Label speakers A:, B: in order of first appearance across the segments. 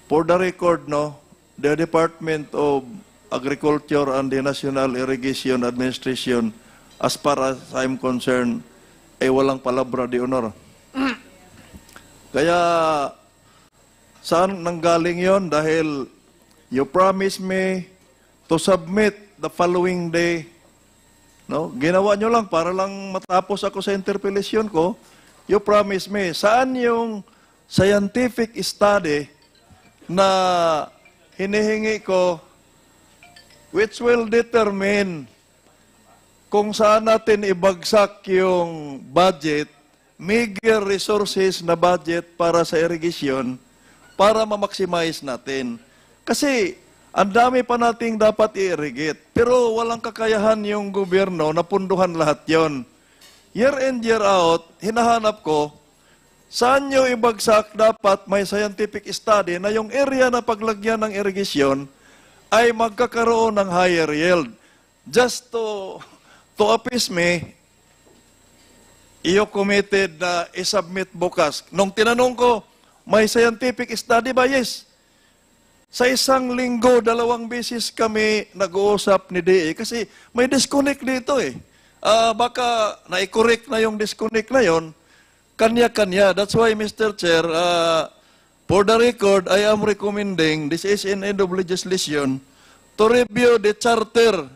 A: For the record, no, the Department of Agriculture and the National Irrigation Administration, as far as I'm concerned, ay walang palabra de honor. Kaya, saan nanggaling yon? Dahil you promised me to submit the following day. No? Ginawa nyo lang para lang matapos ako sa interpellation ko. You promised me. Saan yung scientific study na hinihingi ko which will determine kung saan natin ibagsak yung budget, meager resources na budget para sa irrigation para ma-maximize natin. Kasi ang dami pa nating dapat i-irrigate, pero walang kakayahan yung gobyerno na punduhan lahat yon. Year in, year out, hinahanap ko, saan nyo ibagsak dapat may scientific study na yung area na paglagyan ng irrigation ay magkakaroon ng higher yield. Just to appease me, iyo committed na i-submit bukas. Nung tinanong ko, may scientific study ba? Yes. Sa isang linggo, 2 beses kami nag-uusap ni DA kasi may disconnect dito eh. Baka na-correct na yung disconnect na yon, kanya-kanya. That's why, Mr. Chair, for the record, I am recommending, this is in aid of legislation, to review the charter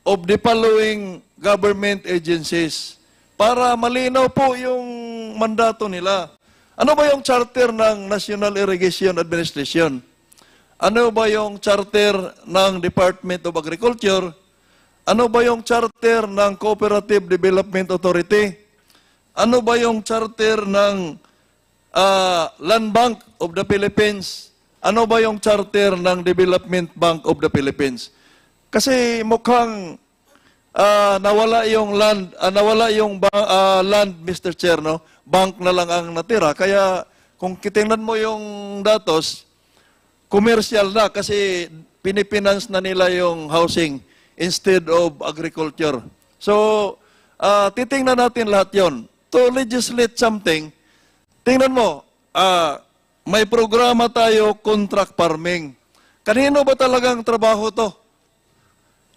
A: of the following government agencies para malinaw po yung mandato nila. Ano ba yung charter ng National Irrigation Administration? Ano ba yung charter ng Department of Agriculture? Ano ba yung charter ng Cooperative Development Authority? Ano ba yung charter ng Land Bank of the Philippines? Ano ba yung charter ng Development Bank of the Philippines? Kasi mukhang nawala yung land, land, Mr. Chair, no? Bank na lang ang natira. Kaya kung kitingnan mo yung datos, commercial na kasi pinipinance na nila yung housing instead of agriculture. So, titingnan natin lahat yon. To legislate something, tingnan mo, may programa tayo, contract farming. Kanino ba talagang trabaho to?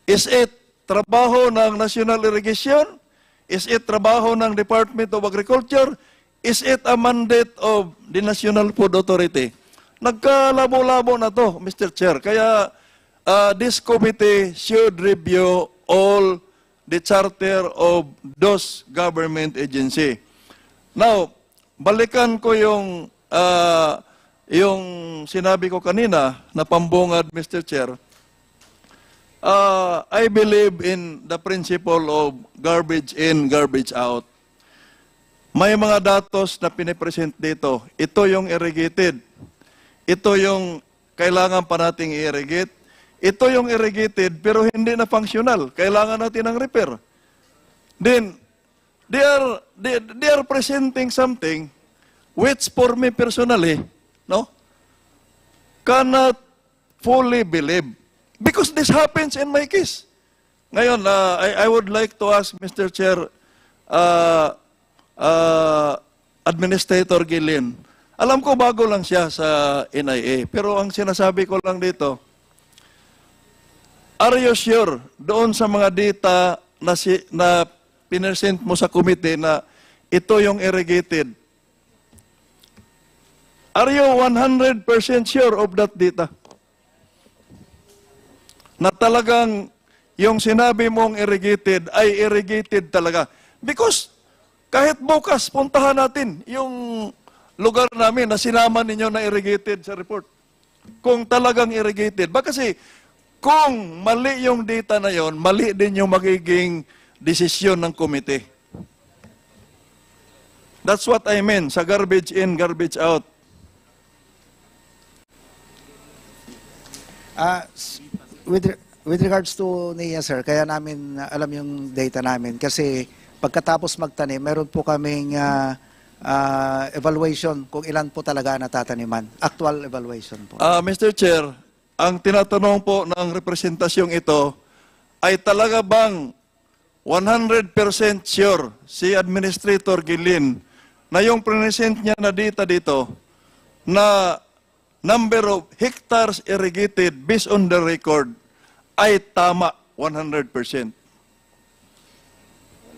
A: Is it trabaho ng National Irrigation? Is it trabaho ng Department of Agriculture? Is it a mandate of the National Food Authority? Nagkalabo-labo na to, Mr. Chair. Kaya this committee should review all the charter of those government agency. Now, balikan ko yung sinabi ko kanina na pambungad, Mr. Chair. I believe in the principle of garbage in, garbage out. May mga datos na pinipresent dito. Ito yung irrigated. Ito yung kailangan pa nating i-irrigate. Ito yung irrigated pero hindi na functional. Kailangan natin ng repair. Then, they are presenting something which for me personally, no, cannot fully believe. Because this happens in my case. Ngayon, I would like to ask Mr. Chair, Administrator Guillen. Alam ko bago lang siya sa NIA, pero ang sinasabi ko lang dito, are you sure doon sa mga data na pinesent mo sa committee na ito yung irrigated? Are you 100% sure of that data? Na talagang yung sinabi mong irrigated ay irrigated talaga. Because kahit bukas, puntahan natin yung lugar namin na sinama ninyo na irrigated sa report. Kung talagang irrigated. Ba kasi kung mali yung data na yon, mali din yung magiging desisyon ng committee. That's what I mean sa garbage in, garbage out.
B: With regards to NIA, sir, kaya namin alam yung data namin kasi pagkatapos magtanim, meron po kaming evaluation kung ilan po talaga natataniman. Actual evaluation po.
A: Mr. Chair, ang tinatanong po ng representasyong ito ay talaga bang 100% sure si Administrator Guillen na yung present niya na data dito na number of hectares irrigated based on the record ay tama 100%.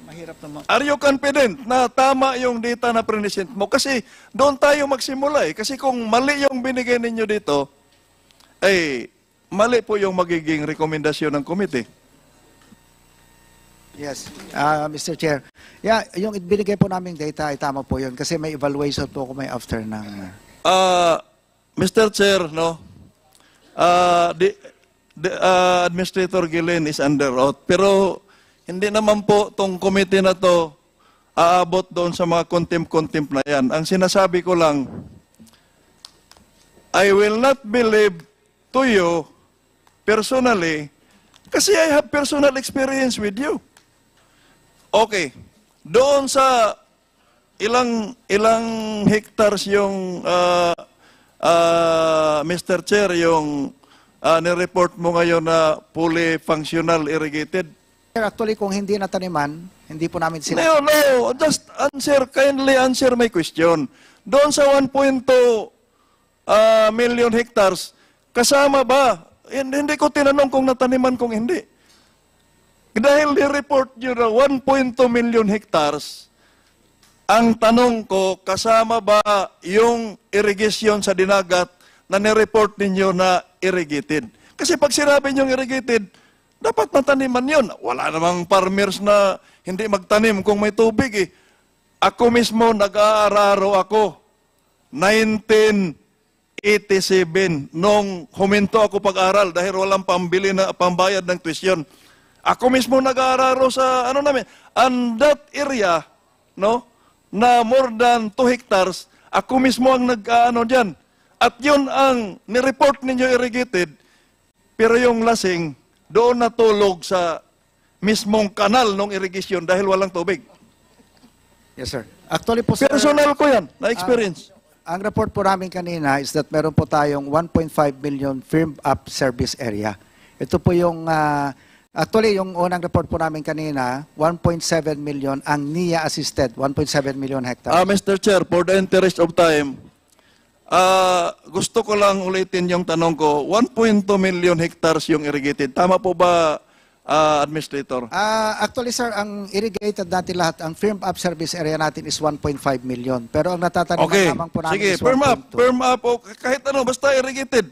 B: Mahirap naman.
A: Are you confident na tama yung data na present mo? Kasi doon tayo magsimula eh. Kasi kung mali yung binigay ninyo dito, ay mali po yung magiging rekomendasyon ng committee.
B: Yes, Mr. Chair. Yeah, yung binigay po naming data ay tama po yun kasi may evaluation po kung may after ng...
A: Mr. Chair, no? Administrator Gillen is under oath. Pero hindi naman po tong committee na to aabot doon sa mga contempt na yan. Ang sinasabi ko lang, I will not believe to you personally kasi I have personal experience with you. Okay. Doon sa ilang hectares yung Mr. Chair yung ni-report mo ngayon na fully functional irrigated?
B: Actually, kung hindi nataniman, hindi po namin sila...
A: No. Just answer, kindly answer my question. Doon sa 1.2 million hectares, kasama ba? Hindi ko tinanong kung nataniman kung hindi. Dahil ni-report nyo na 1.2 million hectares, ang tanong ko, kasama ba yung irrigation sa dinagat na ni-report ninyo na irrigated? Kasi pag sinabi nyo irrigated, dapat mataniman yun. Wala namang farmers na hindi magtanim kung may tubig eh. Ako mismo, nag-aararo ako. 1987, nung huminto ako pag-aral dahil walang pambili na pambayad ng tuition. Ako mismo nag-aararo sa, and that area, no, na more than 2 hectares, ako mismo ang nag-ano dyan. At yun ang nireport ninyo irrigated, pero yung lasing, doon natulog sa mismong kanal ng irrigation dahil walang tubig.
B: Yes, sir. Actually po, sir,
A: Personal ko yan, na-experience.
B: ang report po namin kanina is that meron po tayong 1.5 million firmed up service area. Ito po yung, actually yung unang report po namin kanina, 1.7 million ang NIA assisted, 1.7 million hectares.
A: Mr. Chair, for the interest of time, gusto ko lang ulitin yung tanong ko, 1.2 million hectares yung irrigated. Tama po ba, Administrator?
B: Actually, sir, ang irrigated natin lahat, ang firmed up service area natin is 1.5 million. Pero ang natataniman
A: Okay,
B: lamang po namin
A: sige,
B: is
A: firm up,
B: 1.2.
A: firm up, o kahit ano, basta irrigated.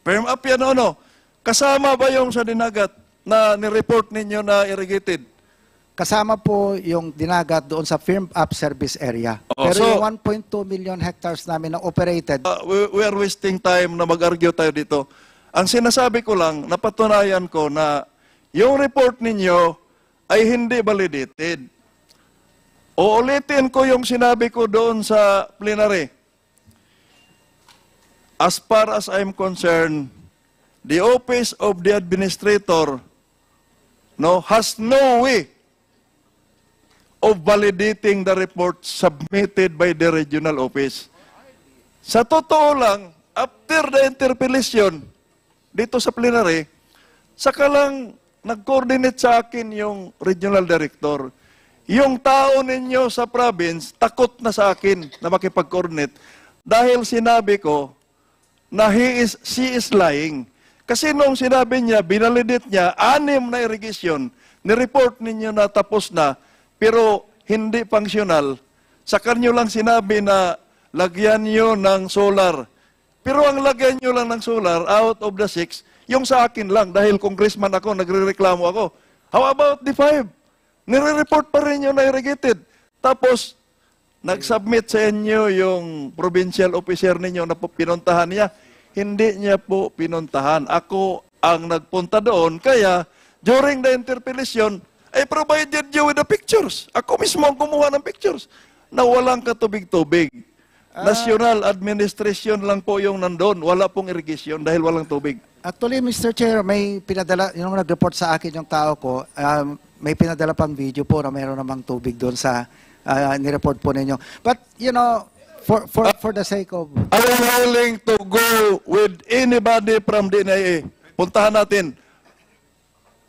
A: Firm up yan, ano. Kasama ba yung sa dinagat na nireport ninyo na irrigated?
B: Kasama po yung dinagat doon sa firmed up service area.
A: Oh,
B: Pero
A: so-
B: yung 1.2 million hectares namin na operated,
A: We are wasting time na mag-argue tayo dito. Ang sinasabi ko lang, napatunayan ko na yung report ninyo ay hindi validated. Uulitin ko yung sinabi ko doon sa plenary. As far as I'm concerned, the office of the administrator has no way of validating the report submitted by the regional office. Sa totoo lang, after the interpellation dito sa plenary, saka lang nag-coordinate sa akin yung regional director. Yung tao ninyo sa province, takot na sa akin na makipag-coordinate dahil sinabi ko na she is lying. Kasi nung sinabi niya, binalidate niya, 6 na irrigation, ni-report ninyo na tapos na, pero hindi functional. Sa kanyo lang sinabi na lagyan nyo ng solar. Pero ang lagyan nyo lang ng solar, out of the 6, yung sa akin lang, dahil congressman ako, nagre-reklamo ako. How about the 5? Nire-report pa rin yung na-irrigated. Tapos, nag-submit sa inyo yung provincial officer ninyo na pinuntahan niya. Hindi niya po pinuntahan. Ako ang nagpunta doon. Kaya, during the interpellation, I provided you with the pictures. Ako mismo ang kumuha ng pictures na walang katubig-tubig. National administration lang po yung nandun. Wala pong irrigation dahil walang tubig.
B: actually, Mr. Chair, may pinadala, yung nag-report sa akin yung tao ko, may pinadala pang video po na mayroon namang tubig doon sa nireport po ninyo. But, for the sake of...
A: I'm willing to go with anybody from the NIA. Puntahan natin.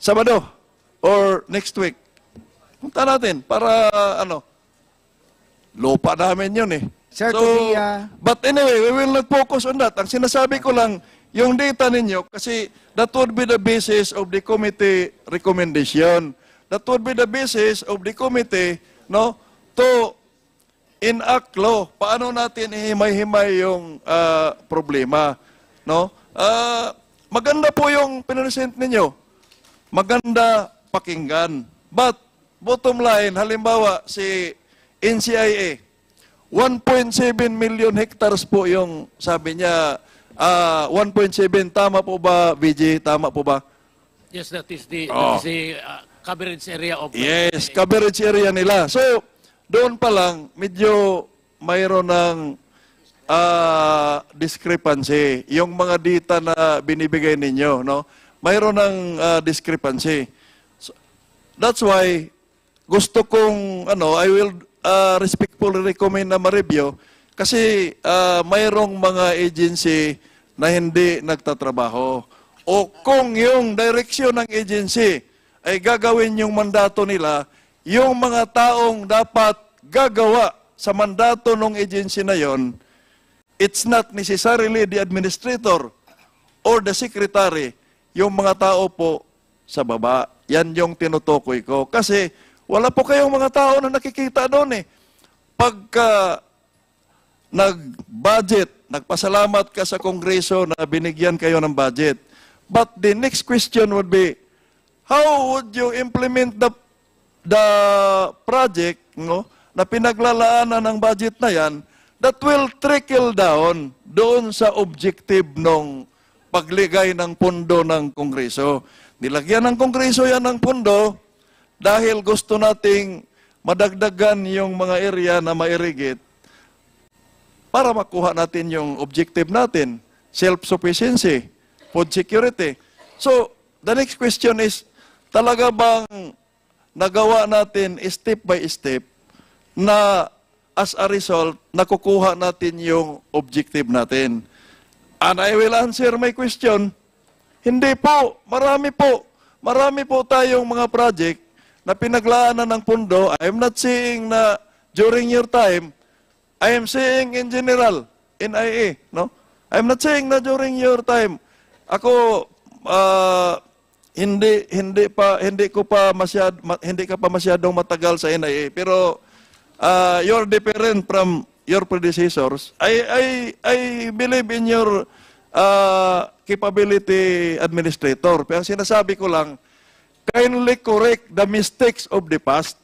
A: Sabado or next week. Puntahan natin para lupa namin yun eh.
B: Sir, to
A: So,
B: be,
A: but anyway, we will not focus on that. Ang sinasabi ko lang, yung data ninyo, kasi that would be the basis of the committee recommendation. That would be the basis of the committee, no, to enact law. Paano natin ihimay-himay yung problema, no? Maganda po yung pinresent ninyo. Maganda pakinggan. But, bottom line, halimbawa, si NCIA, 1.7 million hectares po yung sabi niya, 1.7, tama po ba, VJ? Tama po ba?
C: Yes, that is the coverage area of...
A: Yes, coverage area nila. So, doon pa lang, medyo mayroon ng discrepancy. Yung mga data na binibigay ninyo, no? Mayroon ng discrepancy. So, that's why, gusto kong, I will respectfully recommend na ma-review kasi mayroong mga agency na hindi nagtatrabaho. O kung yung direksyon ng agency ay gagawin yung mandato nila, yung mga taong dapat gagawa sa mandato ng agency na yon, it's not necessarily the administrator or the secretary, yung mga tao po sa baba. Yan yung tinutukoy ko. Kasi wala po kayong mga tao na nakikita doon eh. Pagka nag-budget, nagpasalamat ka sa Kongreso na binigyan kayo ng budget. But the next question would be, how would you implement the project, no, na pinaglalaanan ng budget na yan that will trickle down doon sa objective ng pagligay ng pondo ng Kongreso? Nilagyan ng Kongreso yan ng pondo dahil gusto nating madagdagan yung mga area na ma-irrigate para makuha natin yung objective natin, self-sufficiency, food security. So, the next question is, talaga bang nagawa natin step by step na as a result, nakukuha natin yung objective natin? And I will answer my question. Hindi po, marami po tayong mga project na pinaglaanan ng pondo. I am not saying na during your time, I am saying in general, NIA, no? I am not saying na during your time. Ako, hindi ka pa masyadong matagal sa NIA, pero you're different from your predecessors. I believe in your capability, administrator. Pero ang sinasabi ko lang, kindly correct the mistakes of the past.